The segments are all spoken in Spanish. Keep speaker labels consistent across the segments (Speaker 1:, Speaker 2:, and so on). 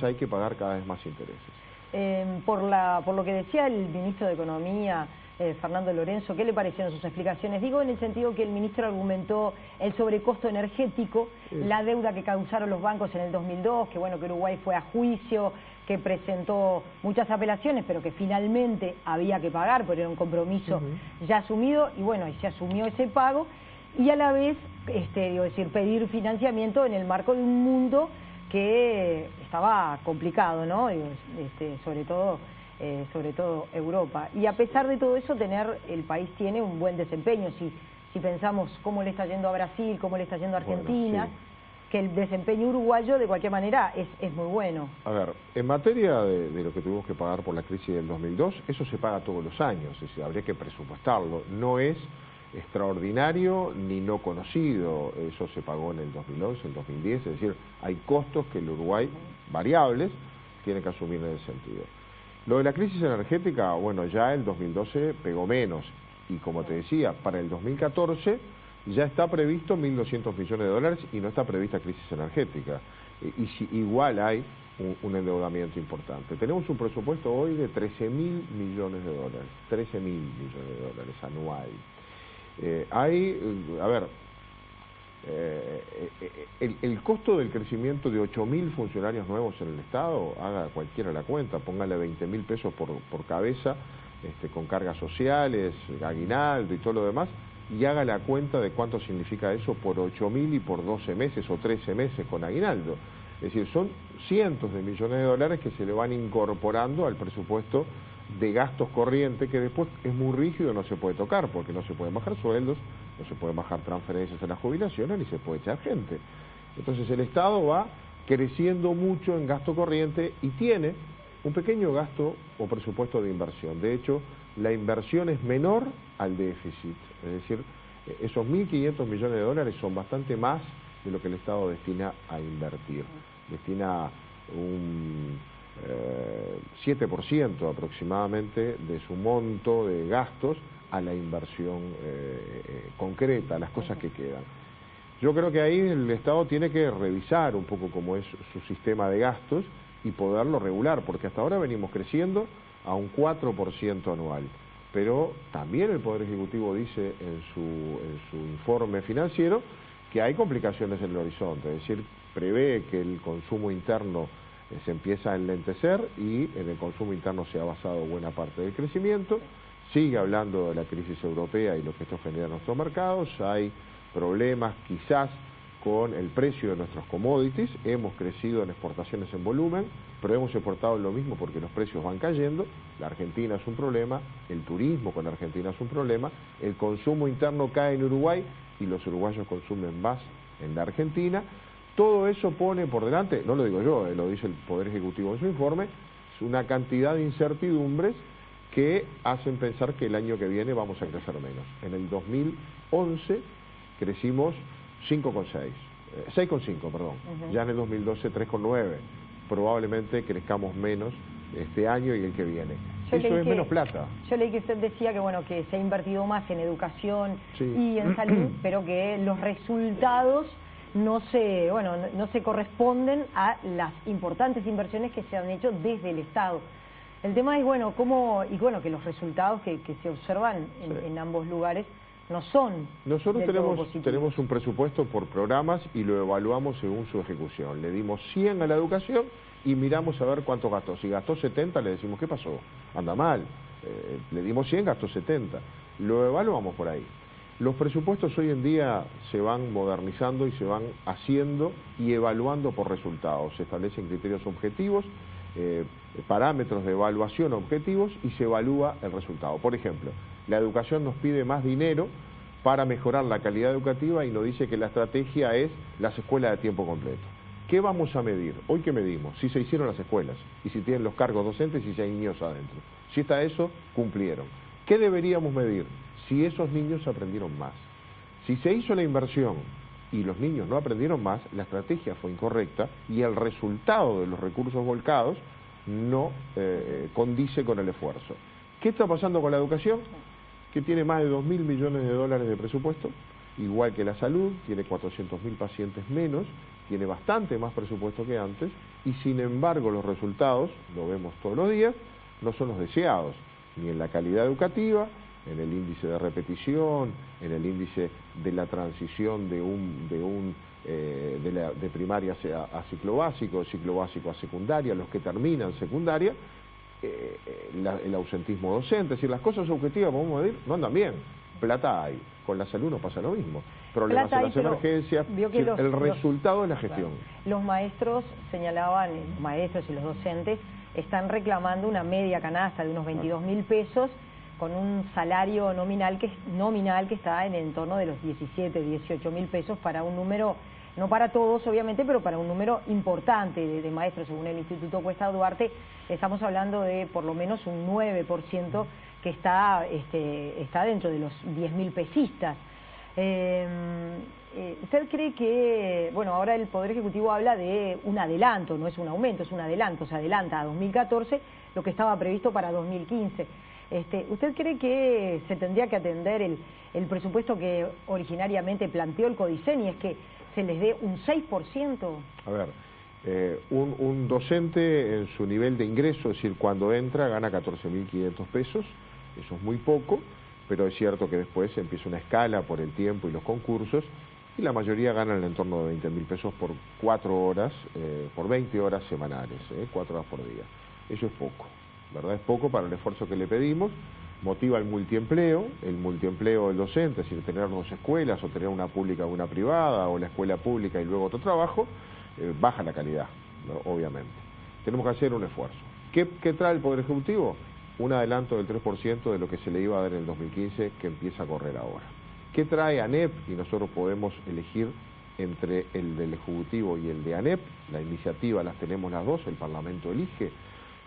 Speaker 1: hay que pagar cada vez más intereses.
Speaker 2: Por lo que decía el ministro de Economía, Fernando Lorenzo, ¿qué le parecieron sus explicaciones? Digo en el sentido que el ministro argumentó el sobrecosto energético, la deuda que causaron los bancos en el 2002, que bueno, que Uruguay fue a juicio, que presentó muchas apelaciones, pero que finalmente había que pagar, porque era un compromiso ya asumido, y bueno, y se asumió ese pago, y a la vez, pedir financiamiento en el marco de un mundo que estaba complicado, ¿no? Sobre todo Europa. Y a pesar de todo eso, el país tiene un buen desempeño. Si pensamos cómo le está yendo a Brasil, cómo le está yendo a Argentina, bueno, sí, que el desempeño uruguayo de cualquier manera es muy bueno.
Speaker 1: A ver, en materia de lo que tuvimos que pagar por la crisis del 2002, eso se paga todos los años, es decir, habría que presupuestarlo. No es extraordinario ni no conocido, eso se pagó en el 2011, en el 2010, es decir, hay costos que el Uruguay, variables, tiene que asumir en ese sentido. Lo de la crisis energética, bueno, ya el 2012 pegó menos, y como te decía, para el 2014 ya está previsto 1.200 millones de dólares y no está prevista crisis energética, y si, igual hay un endeudamiento importante. Tenemos un presupuesto hoy de 13.000 millones de dólares, 13.000 millones de dólares anual. El costo del crecimiento de 8.000 funcionarios nuevos en el Estado, haga cualquiera la cuenta, póngale 20.000 pesos por cabeza, con cargas sociales, aguinaldo y todo lo demás, y haga la cuenta de cuánto significa eso por 8.000 y por 12 meses o 13 meses con aguinaldo. Es decir, son cientos de millones de dólares que se le van incorporando al presupuesto de gastos corrientes, que después es muy rígido, no se puede tocar, porque no se pueden bajar sueldos, no se pueden bajar transferencias a las jubilaciones, ni se puede echar gente. Entonces el Estado va creciendo mucho en gasto corriente y tiene un pequeño gasto o presupuesto de inversión. De hecho, la inversión es menor al déficit, es decir, esos 1.500 millones de dólares son bastante más de lo que el Estado destina a invertir. Destina un 7% aproximadamente de su monto de gastos a la inversión concreta, a las cosas que quedan. Yo creo que ahí el Estado tiene que revisar un poco cómo es su sistema de gastos y poderlo regular, porque hasta ahora venimos creciendo a un 4% anual, pero también el Poder Ejecutivo dice en su informe financiero que hay complicaciones en el horizonte, es decir, prevé que el consumo interno se empieza a enlentecer y en el consumo interno se ha basado buena parte del crecimiento, sigue hablando de la crisis europea y lo que esto genera en nuestros mercados, hay problemas quizás con el precio de nuestros commodities, hemos crecido en exportaciones en volumen, pero hemos exportado lo mismo porque los precios van cayendo, la Argentina es un problema, el turismo con Argentina es un problema, el consumo interno cae en Uruguay y los uruguayos consumen más en la Argentina. Todo eso pone por delante, no lo digo yo, lo dice el Poder Ejecutivo en su informe, es una cantidad de incertidumbres que hacen pensar que el año que viene vamos a crecer menos. En el 2011 crecimos 6,5, perdón. Ya en el 2012 3,9. Probablemente crezcamos menos este año y el que viene. Eso es menos plata.
Speaker 2: Yo leí que usted decía que bueno, que se ha invertido más en educación y en salud, pero que los resultados no se corresponden a las importantes inversiones que se han hecho desde el Estado. El tema es que los resultados que se observan en ambos lugares no son.
Speaker 1: Nosotros tenemos un presupuesto por programas y lo evaluamos según su ejecución. Le dimos 100 a la educación y miramos a ver cuánto gastó. Si gastó 70 le decimos ¿qué pasó? Anda mal. Le dimos 100, gastó 70. Lo evaluamos por ahí. Los presupuestos hoy en día se van modernizando y se van haciendo y evaluando por resultados. Se establecen criterios objetivos, parámetros de evaluación objetivos y se evalúa el resultado. Por ejemplo, la educación nos pide más dinero para mejorar la calidad educativa y nos dice que la estrategia es las escuelas de tiempo completo. ¿Qué vamos a medir? Hoy, ¿qué medimos? Si se hicieron las escuelas y si tienen los cargos docentes y si hay niños adentro. Si está eso, cumplieron. ¿Qué deberíamos medir? Si esos niños aprendieron más. Si se hizo la inversión y los niños no aprendieron más, la estrategia fue incorrecta y el resultado de los recursos volcados no condice con el esfuerzo. ¿Qué está pasando con la educación? Que tiene más de 2.000 millones de dólares de presupuesto, igual que la salud, tiene 400.000 pacientes menos, tiene bastante más presupuesto que antes y sin embargo los resultados, lo vemos todos los días, no son los deseados, ni en la calidad educativa, en el índice de repetición, en el índice de la transición de primaria a ciclo básico a secundaria, los que terminan secundaria, el ausentismo docente, es decir, las cosas objetivas, vamos a decir, no andan bien, plata hay, con la salud no pasa lo mismo, problemas en las emergencias, el resultado es la gestión.
Speaker 2: Los maestros señalaban, los maestros y los docentes están reclamando una media canasta de unos 22.000 pesos, con un salario nominal que está en el torno de los 17, 18.000 pesos para un número, no para todos obviamente, pero para un número importante de maestros. Según el Instituto Cuesta Duarte, estamos hablando de por lo menos un 9% que está dentro de los 10.000 pesistas. ¿Usted cree que, bueno, ahora el Poder Ejecutivo habla de un adelanto, no es un aumento, es un adelanto, se adelanta a 2014 lo que estaba previsto para 2015? ¿Usted cree que se tendría que atender el presupuesto que originariamente planteó el CODICEN, y es que se les dé un 6%?
Speaker 1: A ver, un docente en su nivel de ingreso, es decir, cuando entra gana 14.500 pesos, eso es muy poco, pero es cierto que después empieza una escala por el tiempo y los concursos, y la mayoría ganan en el entorno de 20.000 pesos por 4 horas, por 20 horas semanales, 4 horas por día. Eso es poco, ¿verdad? Es poco para el esfuerzo que le pedimos. Motiva el multiempleo del docente, es decir, tener 2 escuelas, o tener una pública o una privada, o la escuela pública y luego otro trabajo, baja la calidad, ¿no? Obviamente. Tenemos que hacer un esfuerzo. ¿Qué trae el Poder Ejecutivo? Un adelanto del 3% de lo que se le iba a dar en el 2015, que empieza a correr ahora. ¿Qué trae ANEP? Y nosotros podemos elegir entre el del Ejecutivo y el de ANEP, la iniciativa las tenemos las dos, el Parlamento elige.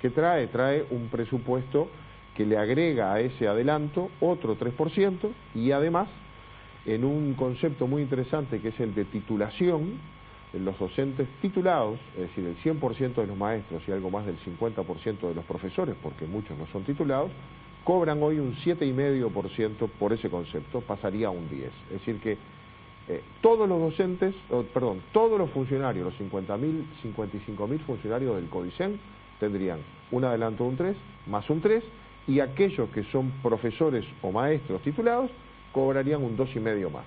Speaker 1: ¿Qué trae? Trae un presupuesto que le agrega a ese adelanto otro 3%, y además, en un concepto muy interesante que es el de titulación, los docentes titulados, es decir, el 100% de los maestros y algo más del 50% de los profesores, porque muchos no son titulados, cobran hoy un 7,5% por ese concepto, pasaría a un 10%. Es decir que todos los docentes, todos los funcionarios, los 55.000 funcionarios del CODICEN, tendrían un adelanto de un 3, más un 3, y aquellos que son profesores o maestros titulados cobrarían un 2,5 más.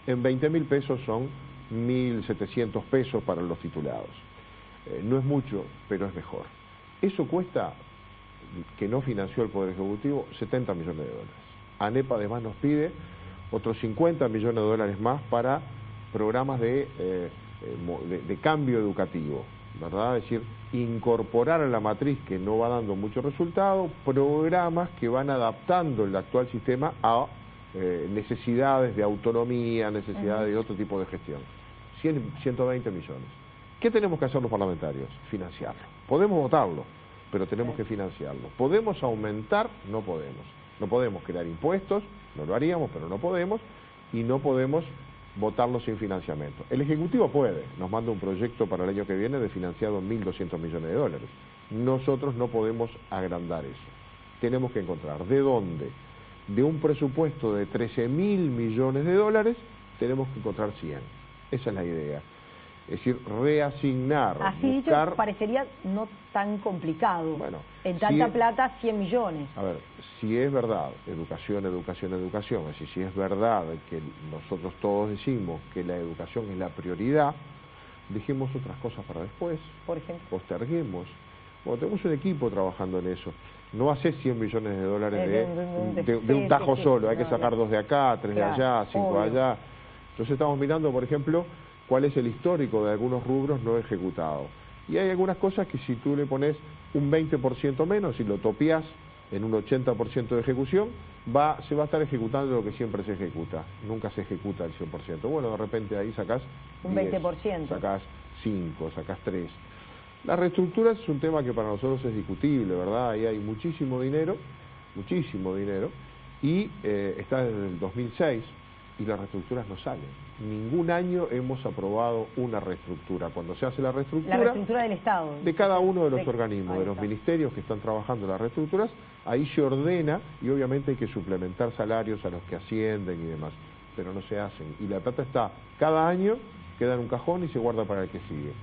Speaker 1: En 20.000 pesos son 1.700 pesos para los titulados. No es mucho, pero es mejor. Eso cuesta, que no financió el Poder Ejecutivo, 70 millones de dólares. ANEP además nos pide otros 50 millones de dólares más para programas de cambio educativo, ¿verdad? Es decir, incorporar a la matriz, que no va dando mucho resultado, programas que van adaptando el actual sistema a necesidades de autonomía, necesidades de otro tipo de gestión. 120 millones. ¿Qué tenemos que hacer los parlamentarios? Financiarlo. Podemos votarlo, pero tenemos que financiarlo. ¿Podemos aumentar? No podemos. No podemos crear impuestos, no lo haríamos, pero no podemos, y no podemos votarlo sin financiamiento. El Ejecutivo puede, nos manda un proyecto para el año que viene de financiado en 1.200 millones de dólares. Nosotros no podemos agrandar eso. Tenemos que encontrar de dónde. De un presupuesto de 13.000 millones de dólares, tenemos que encontrar 100. Esa es la idea. Es decir, reasignar,
Speaker 2: así
Speaker 1: buscar...
Speaker 2: dicho, parecería no tan complicado.
Speaker 1: Bueno,
Speaker 2: en tanta plata, 100 millones.
Speaker 1: A ver, si es verdad, educación, educación, educación, es decir, si es verdad que nosotros todos decimos que la educación es la prioridad, dejemos otras cosas para después.
Speaker 2: Por ejemplo.
Speaker 1: Posterguemos. Bueno, tenemos un equipo trabajando en eso. No hace 100 millones de dólares de un tajo solo, hay que sacar 2 de acá, 3 de allá, 5 de allá. Entonces estamos mirando, por ejemplo, cuál es el histórico de algunos rubros no ejecutados. Y hay algunas cosas que si tú le pones un 20% menos y lo topias en un 80% de ejecución, se va a estar ejecutando lo que siempre se ejecuta. Nunca se ejecuta el 100%. Bueno, de repente ahí sacás
Speaker 2: un
Speaker 1: 10,
Speaker 2: 20%.
Speaker 1: Sacás 5, sacás 3. La reestructura es un tema que para nosotros es discutible, ¿verdad? Ahí hay muchísimo dinero, y está desde el 2006, y las reestructuras no salen. Ningún año hemos aprobado una reestructura. Cuando se hace la
Speaker 2: reestructura del Estado,
Speaker 1: de cada uno de los organismos, de los ministerios que están trabajando las reestructuras, ahí se ordena, y obviamente hay que suplementar salarios a los que ascienden y demás, pero no se hacen. Y la plata está, cada año queda en un cajón y se guarda para el que sigue.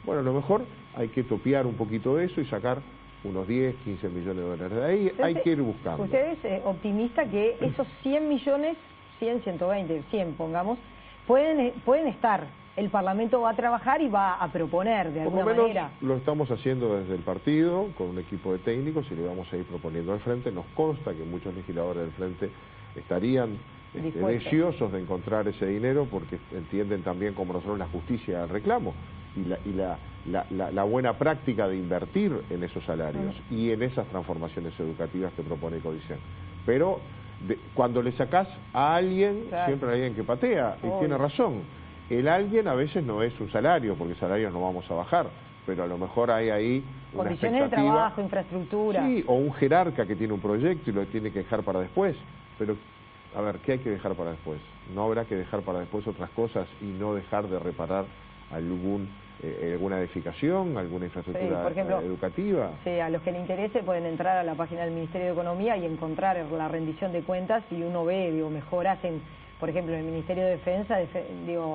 Speaker 1: Bueno, a lo mejor hay que topear un poquito de eso y sacar unos 10, 15 millones de dólares. De ahí hay que ir buscando.
Speaker 2: ¿Usted es optimista que esos 100 millones, 100, 120, 100 pongamos, pueden estar? El Parlamento va a trabajar y va a proponer de alguna manera. Por lo menos
Speaker 1: lo estamos haciendo desde el partido, con un equipo de técnicos, y le vamos a ir proponiendo al Frente. Nos consta que muchos legisladores del Frente estarían deseosos de encontrar ese dinero, porque entienden también como nosotros la justicia del reclamo y la buena práctica de invertir en esos salarios y en esas transformaciones educativas que propone Codicen. Pero cuando le sacás a alguien, siempre hay alguien que patea, y tiene razón. El alguien a veces no es un salario, porque salarios no vamos a bajar, pero a lo mejor hay ahí una
Speaker 2: condiciones de trabajo, infraestructura.
Speaker 1: Sí, o un jerarca que tiene un proyecto y lo tiene que dejar para después. Pero, a ver, ¿qué hay que dejar para después? ¿No habrá que dejar para después otras cosas y no dejar de reparar alguna edificación, alguna infraestructura
Speaker 2: por ejemplo,
Speaker 1: educativa?
Speaker 2: Sí, a los que le interese pueden entrar a la página del Ministerio de Economía y encontrar la rendición de cuentas, y uno ve, mejoras por ejemplo, en el Ministerio de Defensa,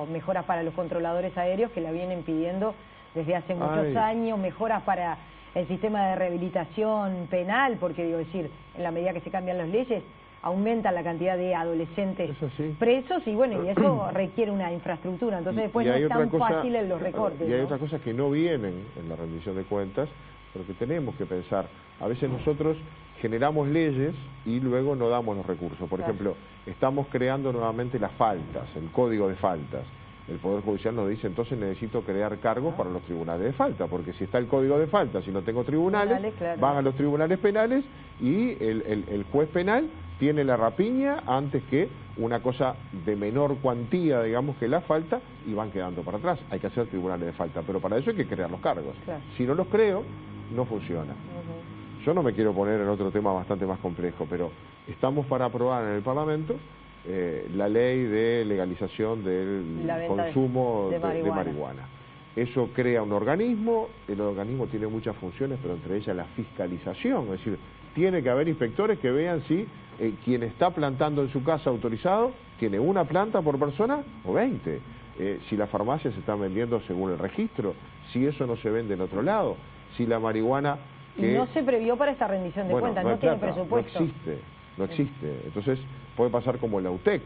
Speaker 2: mejoras para los controladores aéreos que la vienen pidiendo desde hace muchos años, mejoras para el sistema de rehabilitación penal, porque en la medida que se cambian las leyes, aumenta la cantidad de adolescentes presos, y eso requiere una infraestructura, entonces después no es tan fácil en los recortes.
Speaker 1: Y hay otras cosas que no vienen en la rendición de cuentas, pero que tenemos que pensar. A veces nosotros generamos leyes y luego no damos los recursos. Por ejemplo, estamos creando nuevamente las faltas, el código de faltas. El Poder Judicial nos dice, entonces necesito crear cargos para los tribunales de falta, porque si está el código de faltas y no tengo tribunales, van a los tribunales penales y el juez penal tiene la rapiña antes que una cosa de menor cuantía, digamos, que la falta, y van quedando para atrás. Hay que hacer tribunales de falta, pero para eso hay que crear los cargos. Si no los creo, no funciona. Yo no me quiero poner en otro tema bastante más complejo, pero estamos para aprobar en el Parlamento la ley de legalización del consumo de marihuana. Eso crea un organismo, el organismo tiene muchas funciones, pero entre ellas la fiscalización, es decir, tiene que haber inspectores que vean si quien está plantando en su casa autorizado tiene una planta por persona o 20, si las farmacias se están vendiendo según el registro, si eso no se vende en otro lado, si la marihuana...
Speaker 2: Y no se previó para esta rendición de cuentas, no tiene presupuesto.
Speaker 1: No existe. Entonces puede pasar como la UTEC,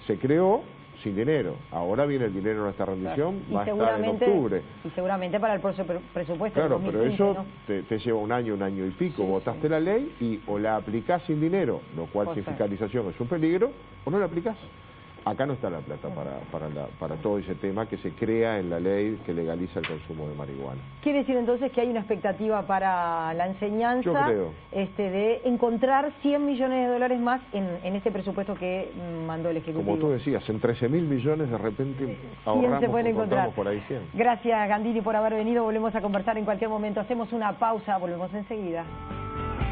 Speaker 1: se creó sin dinero, ahora viene el dinero en esta rendición, va a estar en octubre.
Speaker 2: Y seguramente para el presupuesto
Speaker 1: Claro,
Speaker 2: 2015,
Speaker 1: pero eso te lleva un año y pico, votaste la ley y o la aplicás sin dinero, lo cual sin fiscalización es un peligro, o no la aplicás. Acá no está la plata para todo ese tema que se crea en la ley que legaliza el consumo de marihuana. ¿Quiere
Speaker 2: decir entonces que hay una expectativa para la enseñanza?
Speaker 1: Yo creo.
Speaker 2: De encontrar 100 millones de dólares más en este presupuesto que mandó el Ejecutivo?
Speaker 1: Como tú decías, en 13.000 millones de repente ahorramos,
Speaker 2: se pueden encontrar
Speaker 1: por ahí 100.
Speaker 2: Gracias, Gandini, por haber venido. Volvemos a conversar en cualquier momento. Hacemos una pausa, volvemos enseguida.